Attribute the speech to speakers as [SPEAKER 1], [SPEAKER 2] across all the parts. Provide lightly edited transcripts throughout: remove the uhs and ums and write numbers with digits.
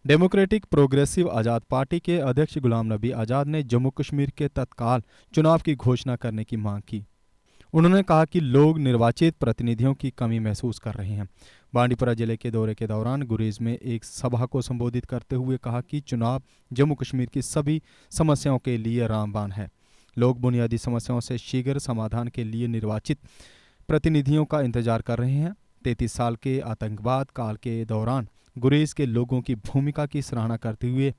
[SPEAKER 1] Democratic progressive आज़ाद party के अध्यक्ष गुलाम नबी आज़ाद ने जम्मू कश्मीर के तत्काल चुनाव की घोषणा करने की मांग की। उन्होंने कहा कि लोग निर्वाचित प्रतिनिधियों की कमी महसूस कर रहे हैं। बांडीपुरा जिले के दौरे के दौरान गुरेज में एक सभा को संबोधित करते हुए कहा कि चुनाव जम्मू कश्मीर की सभी समस्याओं के लिए रामबाण है। लोग बुनियादी समस्याओं से शीघ्र समाधान के लिए निर्वाचित प्रतिनिधियों का इंतजार कर रहे हैं। 33 साल के आतंकवाद काल के दौरान गुरेज के लोगों की भूमिका की सराहना करते हुए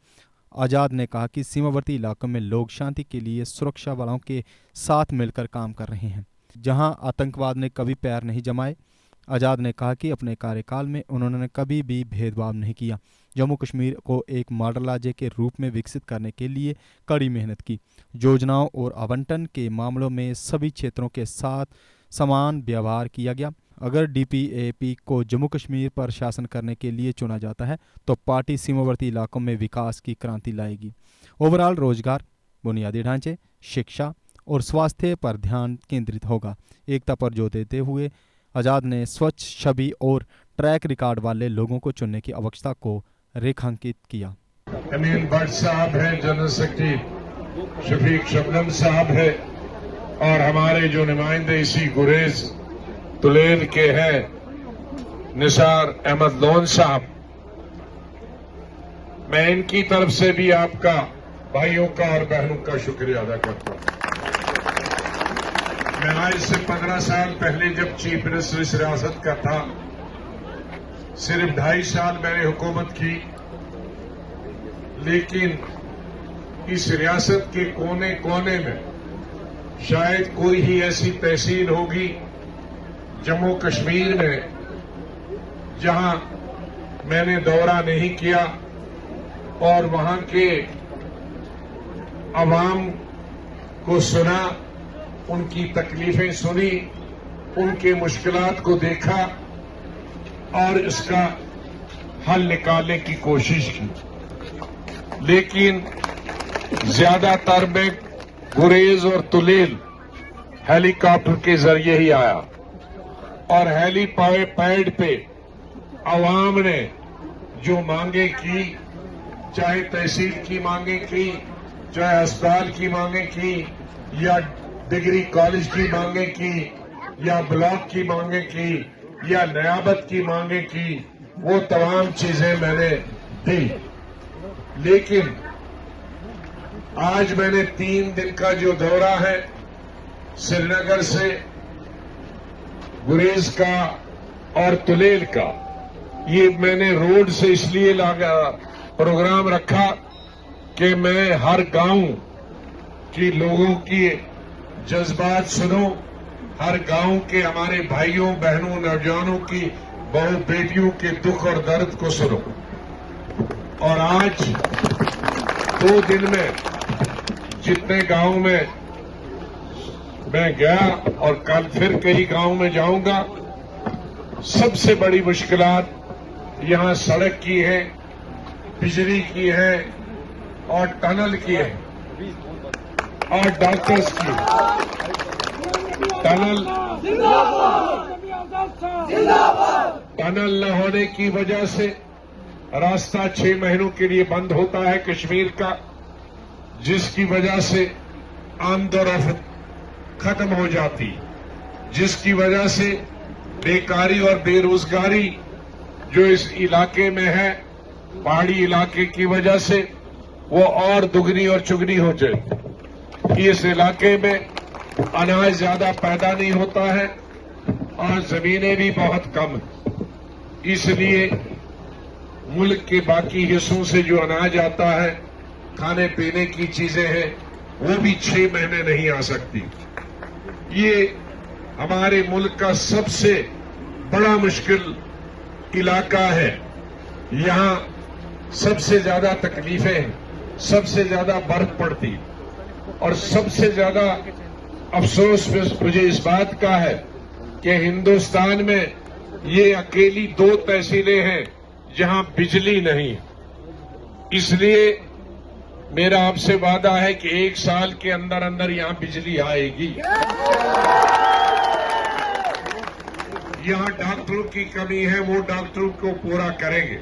[SPEAKER 1] आज़ाद ने कहा कि सीमावर्ती इलाकों में लोग शांति के लिए सुरक्षा बलों के साथ मिलकर काम कर रहे हैं, जहां आतंकवाद ने कभी पैर नहीं जमाए। आज़ाद ने कहा कि अपने कार्यकाल में उन्होंने कभी भी भेदभाव नहीं किया। जम्मू कश्मीर को एक मॉडल राज्य के रूप में विकसित करने के लिए कड़ी मेहनत की। योजनाओं और आवंटन के मामलों में सभी क्षेत्रों के साथ समान व्यवहार किया गया। अगर डीपीएपी को जम्मू कश्मीर पर शासन करने के लिए चुना जाता है तो पार्टी सीमावर्ती इलाकों में विकास की क्रांति लाएगी। ओवरऑल रोजगार, बुनियादी ढांचे, शिक्षा और स्वास्थ्य पर ध्यान केंद्रित होगा। एकता पर जोर देते हुए आज़ाद ने स्वच्छ छवि और ट्रैक रिकॉर्ड वाले लोगों को चुनने की आवश्यकता को रेखांकित किया।
[SPEAKER 2] अमीन भट्ट साहब है, जनरल सेक्रेटरी शफीक शबनम साहब है, और हमारे जो नुमाइंदे इसी गुरेज तुलेल के हैं निसार अहमद लोन साहब, मैं इनकी तरफ से भी आपका, भाइयों का और बहनों का शुक्रिया अदा करता हूं। मैं आज से 15 साल पहले जब चीफ मिनिस्टर इस रियासत का था, सिर्फ 2.5 साल मैंने हुकूमत की, लेकिन इस रियासत के कोने कोने में शायद कोई ही ऐसी तहसील होगी जम्मू कश्मीर में जहां मैंने दौरा नहीं किया और वहां के अवाम को सुना, उनकी तकलीफें सुनी, उनके मुश्किलात को देखा और इसका हल निकालने की कोशिश की। लेकिन ज्यादातर मैं गुरेज और तुलेल हेलीकॉप्टर के जरिए ही आया और हेलीपैड पे अवाम ने जो मांगे की, चाहे तहसील की मांगे की, चाहे अस्पताल की मांगे की, या डिग्री कॉलेज की मांगे की, या ब्लॉक की मांगे की, या नयाबत की मांगे की, वो तमाम चीजें मैंने दी। लेकिन आज मैंने 3 दिन का जो दौरा है श्रीनगर से गुरेज का और तुलेल का, ये मैंने रोड से इसलिए प्रोग्राम रखा कि मैं हर गांव की लोगों की जज्बात सुनूं, हर गांव के हमारे भाइयों बहनों नौजवानों की बहू बेटियों के दुख और दर्द को सुनूं। और आज 2 दिन में जितने गांव में मैं गया और कल फिर कई गांव में जाऊंगा, सबसे बड़ी मुश्किलात यहां सड़क की है, बिजली की है और टनल की है और डॉक्टर्स की। टनल न होने की वजह से रास्ता 6 महीनों के लिए बंद होता है कश्मीर का, जिसकी वजह से आमदोरफ्त खत्म हो जाती, जिसकी वजह से बेकारी और बेरोजगारी जो इस इलाके में है, पहाड़ी इलाके की वजह से, वो और दुगनी और चुगनी हो जाए। इस इलाके में अनाज ज्यादा पैदा नहीं होता है और जमीनें भी बहुत कम है, इसलिए मुल्क के बाकी हिस्सों से जो अनाज आता है, खाने पीने की चीजें हैं, वो भी 6 महीने नहीं आ सकती। ये हमारे मुल्क का सबसे बड़ा मुश्किल इलाका है। यहां सबसे ज्यादा तकलीफें हैं, सबसे ज्यादा बर्फ पड़ती, और सबसे ज्यादा अफसोस मुझे इस बात का है कि हिंदुस्तान में ये अकेली 2 तहसीलें हैं जहां बिजली नहीं है। इसलिए मेरा आपसे वादा है कि 1 साल के अंदर अंदर यहां बिजली आएगी। यहां डॉक्टरों की कमी है, वो डॉक्टरों को पूरा करेंगे।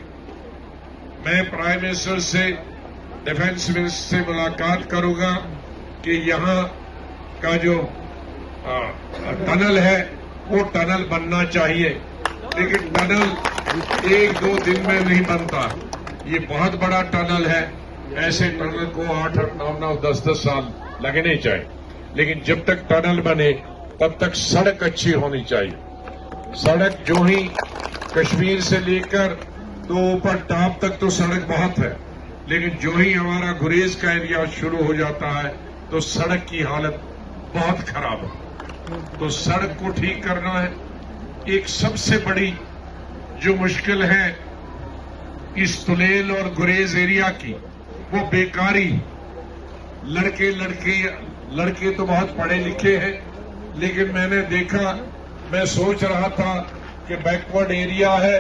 [SPEAKER 2] मैं प्राइम मिनिस्टर से, डिफेंस मिनिस्टर से मुलाकात करूंगा कि यहाँ का जो टनल है वो टनल बनना चाहिए, लेकिन टनल एक दो दिन में नहीं बनता। ये बहुत बड़ा टनल है, ऐसे टनल को 8, 9, 10 साल लगने चाहिए, लेकिन जब तक टनल बने तब तक सड़क अच्छी होनी चाहिए। सड़क जो ही कश्मीर से लेकर तो ऊपर टॉप तक तो सड़क बहुत है, लेकिन जो ही हमारा गुरेज का एरिया शुरू हो जाता है तो सड़क की हालत बहुत खराब है। तो सड़क को ठीक करना है। एक सबसे बड़ी जो मुश्किल है इस तुलेल और गुरेज एरिया की, वो बेकारी। लड़के तो बहुत पढ़े लिखे हैं, लेकिन मैंने देखा, मैं सोच रहा था कि बैकवर्ड एरिया है,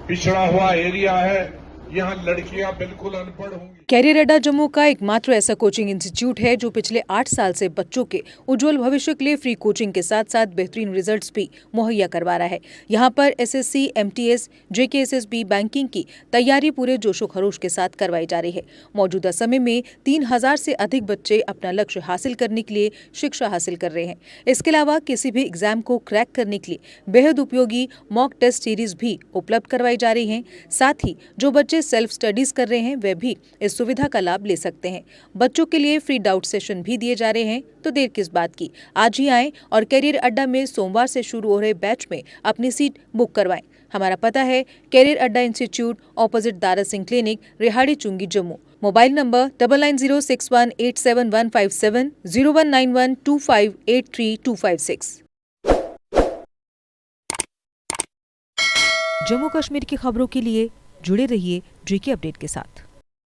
[SPEAKER 2] पिछड़ा हुआ एरिया है, यहाँ लड़कियां बिल्कुल अनपढ़ होंगी।
[SPEAKER 3] कैरियर अड्डा जम्मू का एकमात्र ऐसा कोचिंग इंस्टीट्यूट है जो पिछले 8 साल से बच्चों के उज्जवल भविष्य के लिए फ्री कोचिंग के साथ साथ बेहतरीन रिजल्ट्स भी मुहैया करवा रहा है। यहाँ पर एसएससी, एमटीएस, जेकेएसएसबी, बैंकिंग की तैयारी पूरे जोशो खरोश के साथ करवाई जा रही है। मौजूदा समय में 3000 से अधिक बच्चे अपना लक्ष्य हासिल करने के लिए शिक्षा हासिल कर रहे हैं। इसके अलावा किसी भी एग्जाम को क्रैक करने के लिए बेहद उपयोगी मॉक टेस्ट सीरीज भी उपलब्ध करवाई जा रही है। साथ ही जो बच्चे सेल्फ स्टडीज कर रहे हैं वे भी इस सुविधा का लाभ ले सकते हैं। बच्चों के लिए फ्री डाउट सेशन भी दिए जा रहे हैं, तो देर किस बात की, आज ही आएं और कैरियर अड्डा में सोमवार से शुरू हो रहे बैच में अपनी सीट बुक करवाएं। हमारा पता है career Adda institute, opposite Dara Singh clinic, Rehari Chungi, Jammu. Mobile number 9906187157, 01912583 Jammu Kashmir की खबरों के लिए जुड़े रहिए जेके अपडेट के साथ।